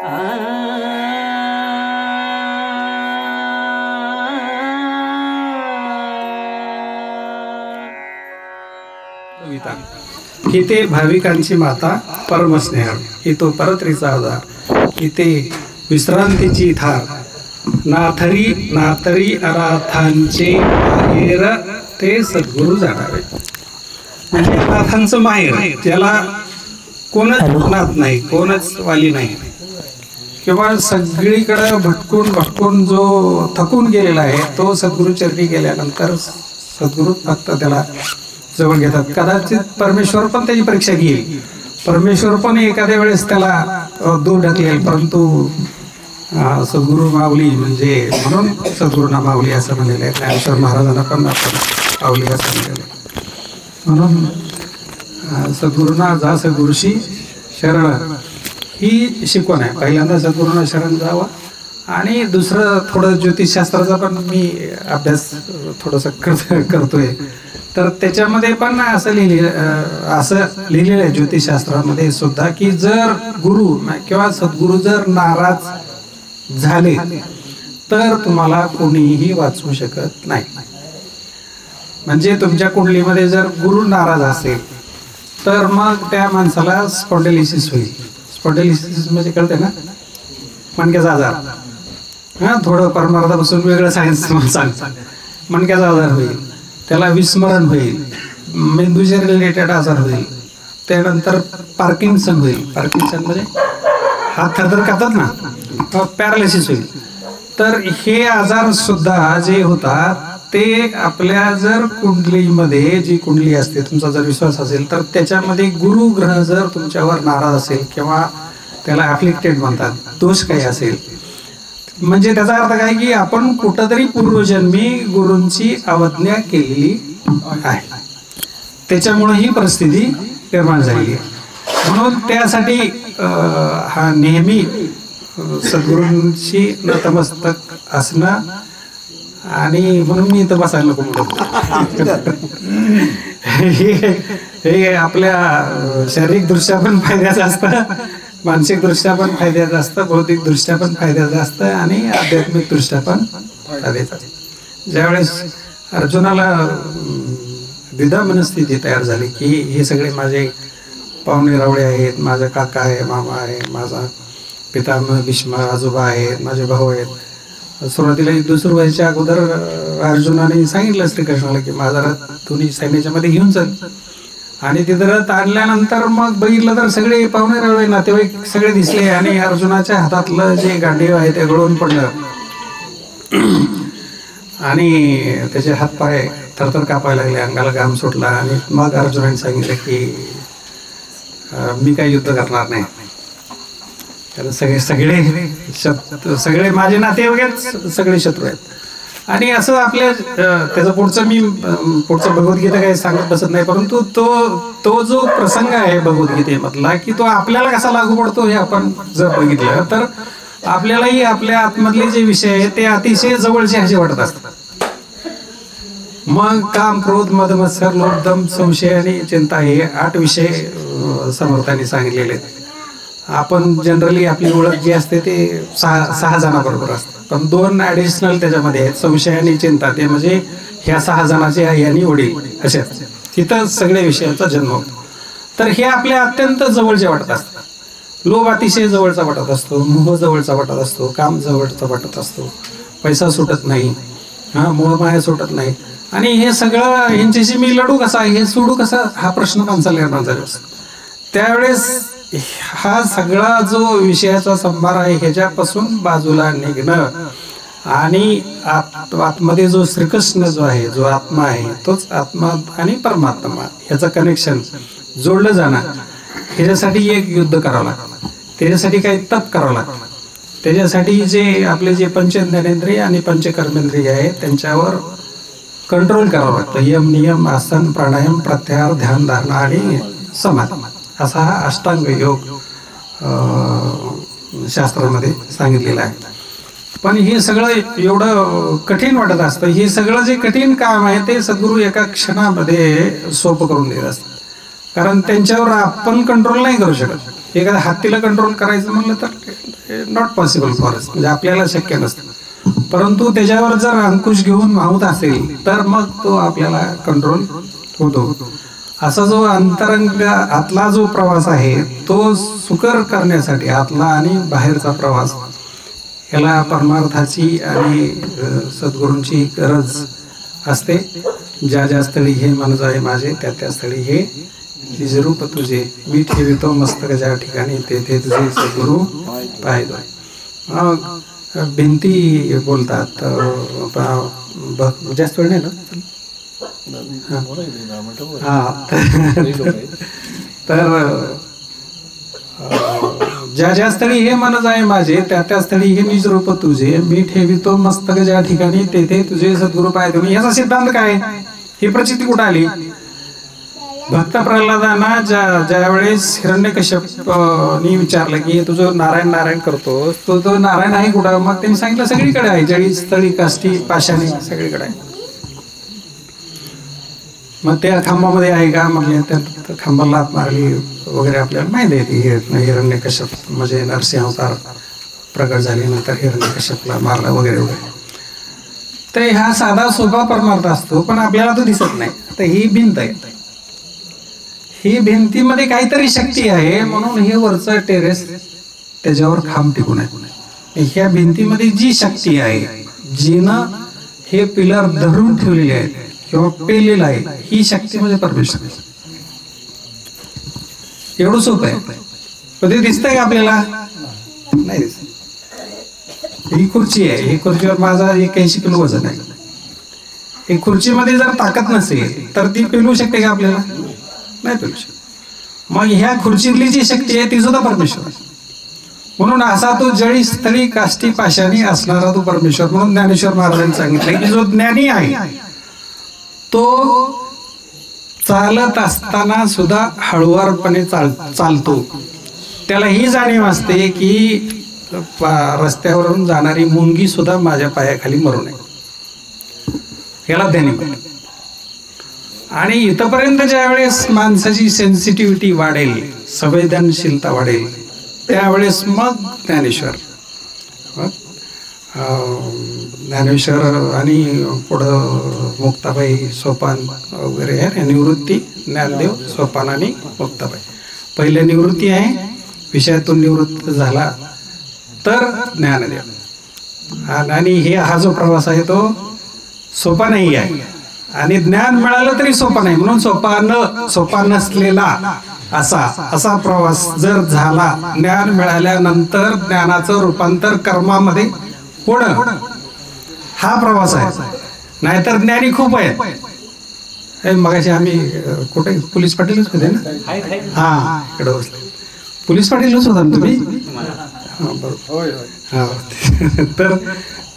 की ते भाविकांची माता परमस्नेह, की तो परत्रीचा आधार, की ते विश्रांतीची थार, नाथरी अनाथांचे माहेर ते सद्गुरू जाणारे. म्हणजे नाथांचं माहेर, ज्याला कोणच नाथ नाही, कोणच वाली नाही, किंवा सगळीकडे भटकून जो थकून गेलेला आहे तो सद्गुरू चरणी गेल्यानंतर सद्गुरू फक्त त्याला जवळ घेतात. कदाचित परमेश्वर पण त्याची परीक्षा घेईल, परमेश्वर पण एखाद्या वेळेस त्याला दूर ढकलेल, परंतु सद्गुरू माऊली म्हणजे म्हणून सद्गुरूंना माऊली असं म्हणलेलं आहे. ज्ञानेश्वर महाराजांना पण आपण माऊली असं म्हणलेलं आहे. म्हणून सद्गुरूंना जा सद्गुरूशी शरण ही शिकवण आहे. पहिल्यांदा सद्गुरूंना शरण जावं. आणि दुसरं थोडं ज्योतिषशास्त्राचा पण मी अभ्यास थोडासा करतोय, तर त्याच्यामध्ये पण असं लिहिलेलं आहे ज्योतिषशास्त्रामध्ये सुद्धा, की जर गुरु किंवा सद्गुरू जर नाराज झाले तर तुम्हाला कोणीही वाचवू शकत नाही. म्हणजे तुमच्या कुंडलीमध्ये जर गुरु नाराज असेल तर मग त्या माणसाला स्पॉन्डिलिसिस होईल. स्पॉन्डिलिसिस म्हणजे कळते ना, मणक्याचा आजार. थोडं परमार्थापासून वेगळं सायन्स सांगतात. मणक्याचा आजार होईल, त्याला विस्मरण होईल, मेंदूचे रिलेटेड आजार होईल, त्यानंतर पार्किन्सन होईल. पार्किन्सन म्हणजे हात थरथर कापतात ना, पॅरालिसिस होईल. तर हे आजार सुद्धा जे होतात ते आपल्या जर कुंडलीमध्ये, जी कुंडली असते, तुमचा जर विश्वास असेल तर त्याच्यामध्ये गुरु ग्रह जर तुमच्यावर नाराज असेल किंवा त्याला ॲफ्लिक्टेड म्हणतात, दोष काही असेल, म्हणजे त्याचा अर्थ काय की आपण कुठंतरी पूर्वजन्मी गुरूंची अवज्ञा केलेली आहे, त्याच्यामुळे ही परिस्थिती निर्माण झालेली आहे. म्हणून त्यासाठी हा नेहमी सद्गुरूंशी नतमस्तक असणं, आणि म्हणून मी इथं बसायला नको म्हणतो. हे आपल्या शारीरिक दृष्ट्या पण फायद्याचं असतं, मानसिक दृष्ट्या पण फायद्याचं असतं, बौद्धिक दृष्ट्या पण फायद्याचं असतं, आणि आध्यात्मिक दृष्ट्या पण फायद्याचं असतं. ज्यावेळेस अर्जुनाला द्विधा मनस्थिती तयार झाली की हे सगळे माझे पाहुणे रावळे आहेत, माझा काका आहे, मामा आहे, माझा पितामह भीष्म आजोबा आहेत, माझे भाऊ आहेत. सुरुवातीला युद्ध सुरू व्हायच्या अगोदर अर्जुनाने सांगितलं श्रीकृष्णाला की माझा रथ दोन्ही सैन्याच्या मध्ये घेऊन चल. आणि तिथं रथ आणल्यानंतर मग बघितलं तर सगळे पाहुणे रावळे नातेवाईक सगळे दिसले, आणि अर्जुनाच्या हातातलं जे गांडीव आहे ते गळून पडलं, आणि त्याचे हातपाय थरथर कापायला लागले, अंगाला घाम सुटला. आणि मग अर्जुनाने सांगितलं की मी काही युद्ध करणार नाही, कारण सगळे माझे नातेवाईक सगळे शत्रू आहेत. आणि असं आपल्या त्याचं पुढचं भगवद्गीता काही सांगत बसत नाही, परंतु तो जो प्रसंग आहे भगवद्गीतेमधला की तो आपल्याला कसा लागू पडतो हे आपण जर बघितलं तर आपल्यालाही आपल्या आतमधले जे विषय आहेत ते अतिशय जवळचे असे वाटत असतात. मग काम, क्रोध, मद, मत्सर, लोभ, दंभ, संशय आणि चिंता हे 8 विषय समर्थांनी सांगितलेले आहेत. आपण जनरली आपली ओळख जी असते ते 6 जणांबरोबर असते, पण 2 ॲडिशनल त्याच्यामध्ये आहेत, संशय आणि चिंता. ते म्हणजे ह्या 6 जणांचे आई आणि वडील असे तिथं सगळ्या विषयाचा जन्म होतो. तर हे आपल्या अत्यंत जवळचे वाटत असतात. लोभ अतिशय जवळचा वाटत असतो, मोह जवळचा वाटत असतो, काम जवळचा वाटत असतो, पैसा सुटत नाही, मोहमाया सुटत नाही. आणि हे सगळं ह्यांच्याशी मी लढू कसा, हे सोडू कसा, हा प्रश्न माणसाला निर्माण झाला असतो. त्यावेळेस हा सगळा जो विषयाचा संभार आहे ह्याच्यापासून बाजूला निघणं, आणि आतमध्ये जो श्रीकृष्ण जो आहे, जो आत्मा आहे, तोच आत्मा आणि परमात्मा ह्याचं कनेक्शन जोडलं जाणं, ह्याच्यासाठी एक युद्ध करावं लागतं, त्याच्यासाठी काही तप करावं लागतं. त्याच्यासाठी जे आपले जे पंचज्ञानेंद्रिय आणि पंचकर्मेंद्रिय आहेत त्यांच्यावर कंट्रोल करावं लागतं. यम, नियम, आसन, प्राणायाम, प्रत्याहार, ध्यान, धारणा आणि समाधी असा हा अष्टांग योग शास्त्रामध्ये सांगितलेला आहे. पण हे सगळं एवढं कठीण वाटत असतं. हे सगळं जे कठीण काम आहे ते सद्गुरू एका क्षणामध्ये सोपं करून देत असतात. कारण त्यांच्यावर आपण कंट्रोल नाही करू शकत. एखाद्या हत्तीला कंट्रोल करायचं म्हणलं तर नॉट पॉसिबल फॉर अस, म्हणजे आपल्याला शक्य नसतं. परंतु त्याच्यावर जर अंकुश घेऊन वाहत असेल तर मग तो आपल्याला कंट्रोल होतो. असा जो अंतरंग आतला जो प्रवास आहे तो सुकर करण्यासाठी आतला आणि बाहेरचा प्रवास याला परमार्थाची आणि सद्गुरूंची गरज असते. ज्या ज्या स्थळी हे मन जाय माझे त्या त्या स्थळी हे निज रूप तुझे मी ठेवितो मस्तक ज्या ठिकाणी तेथे तुझे सद्गुरू पाहिजे. भिंती बोलतात जास्त वेळ नाही ना. हा तर ज्या ज्या स्थळी हे मन जाय माझे त्या त्या स्थळी हे निज रूप तुझे मी ठेवितो मस्तक ज्या ठिकाणी तेथे तुझे सद्गुरू पाहिजे. याचा सिद्धांत काय? ही प्रचिती कुठे आली? भक्त प्रल्हादांना ज्या वेळेस हिरण्यकश्यपनी विचारलं की तुझं नारायण नारायण करतो तो नारायण आहे कुठं? मग त्यांनी सांगितलं सगळीकडे आहे, जळी स्थळी काष्टी पाषाणी सगळीकडे आहे. मग त्या खांबामध्ये आहे का? मग त्या खांबाला हात मारली वगैरे आपल्याला माहिती आहे. हिरण्यकश्यप म्हणजे नरसिंह अवतार प्रकट झाल्यानंतर हिरण्यकश्यपला मारला वगैरे वगैरे. तर हा साधा सोपा परमार्थ असतो पण आपल्याला तो दिसत नाही. तर ही भिंत आहे, ही भिंतीमध्ये काहीतरी शक्ती आहे म्हणून हे वरचं टेरेस त्याच्यावर खांब टिकून आहे. ह्या भिंतीमध्ये जी शक्ती आहे जिनं हे पिलर धरून ठेवलेले आहेत किंवा पेलेलं आहे ही शक्ती म्हणजे परमेश्वर. एवढं सोपं आहे. पण ते दिसतंय का आपल्याला? नाही दिसत. ही खुर्ची आहे, ही खुर्चीवर माझा 81 किलो वजन आहे. ही खुर्चीमध्ये जर ताकद नसेल तर ती पेलू शकते का आपल्याला? नाही पेलू शकत. मग ह्या खुर्चीतली जी शक्ती आहे ती सुद्धा परमेश्वर आहे. म्हणून असा तो जळी स्थळी काष्टी पाषाणी असणारा तो परमेश्वर. म्हणून ज्ञानेश्वर महाराजांनी सांगितलं की जो ज्ञानी आहे तो चालत असताना सुद्धा हळुवारपणे चालतो. त्याला ही जाणीव असते की रस्त्यावरून जाणारी मुंगी सुद्धा माझ्या पायाखाली मरू नये, याला ध्यानी. आणि इथपर्यंत ज्या वेळेस माणसाची सेन्सिटिव्हिटी वाढेल, संवेदनशीलता वाढेल, त्यावेळेस मग ज्ञानेश्वर आणि पुढं मुक्ताबाई सोपान वगैरे आहे. निवृत्ती, ज्ञानदेव, सोपान आणि मुक्ताबाई. पहिले निवृत्ती आहे, विषयातून निवृत्त झाला तर ज्ञानदेव. आणि हा जो प्रवास आहे तो सोपा नाही आहे. आणि ज्ञान मिळालं तरी सोपा नाही. म्हणून सोपा नसलेला असा प्रवास जर झाला, ज्ञान मिळाल्यानंतर ज्ञानाचं रूपांतर कर्मामध्ये होणं हा प्रवास आहे. नाहीतर ज्ञानी खूप आहेत. मगाशी आम्ही कुठे पोलीस पाटीलच होते ना? हा, इकडे बसले. पोलीस पाटीलच होता ना तुम्ही? हा. तर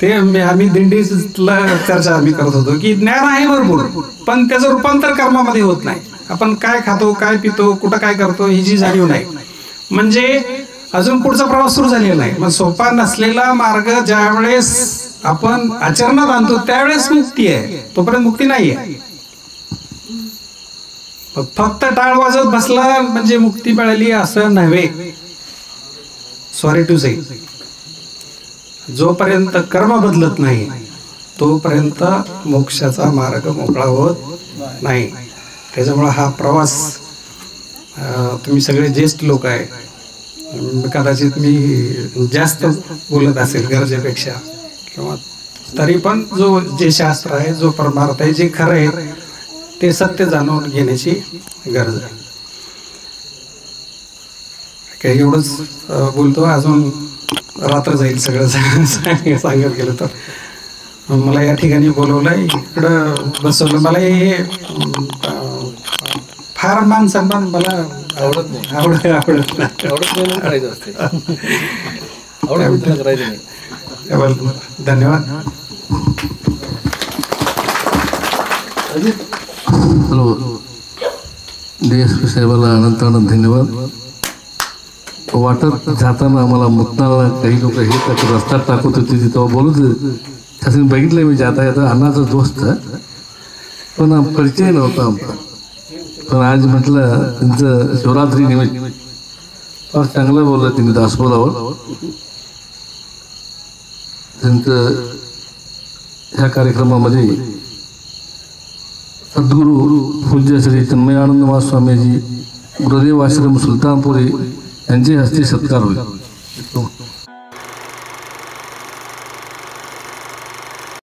ते आम्ही दिंडीला चर्चा आम्ही करत होतो की ज्ञान आहे भरपूर पण त्याचं रूपांतर कर्मामध्ये होत नाही. आपण काय खातो, काय पितो, कुठं काय करतो ही जी जाणीव नाही म्हणजे अजून पुढचा प्रवास सुरू झालेला नाही. मग सोपा नसलेला मार्ग ज्या वेळेस आपण आचरणात आणतो त्यावेळेस मुक्ती आहे, तोपर्यंत मुक्ती नाही आहे. फक्त टाळ वाजवत बसला म्हणजे मुक्ती मिळाली असं नव्हे. सॉरी टू से, जोपर्यंत कर्म बदलत नाही तोपर्यंत मोक्षाचा मार्ग मोकळा होत नाही. त्याच्यामुळे हा प्रवास तुम्ही सगळे ज्येष्ठ लोक आहे, कदाचित मी जास्त बोलत असेल गरजेपेक्षा किंवा तरी पण जे शास्त्र आहे, जो परमार्थ आहे, जे खरं आहे ते सत्य जाणून घेण्याची गरज आहे. काही एवढंच बोलतो, अजून रात्र जाईल सगळं सांगत गेलं तर. मला या ठिकाणी बोलवलंय, इकडं बसवलं. मला हे फार मान सन्मान मला आवडत नाही. धन्यवाद. हॅलो, DSP साहेबाला अनंत अनंत धन्यवाद. वाटत जाताना आम्हाला मुतनाळला काही लोक हे रस्त्यात टाकत होते, तेव्हा बोलत होते. त्यासाठी बघितलं मी जाता येता अण्णाचा दोस्त, पण परिचय नव्हता आमचा. पण आज म्हटलं त्यांचं शिवरात्री निमित्त फार चांगलं बोललं त्यांनी दासबोधावर. त्यांचं ह्या कार्यक्रमामध्ये सद्गुरू पूज्य श्री तन्मयानंद महास्वामीजी गुरुदेव आश्रम सुलतानपुरी यांचे हस्ते सत्कार होईल.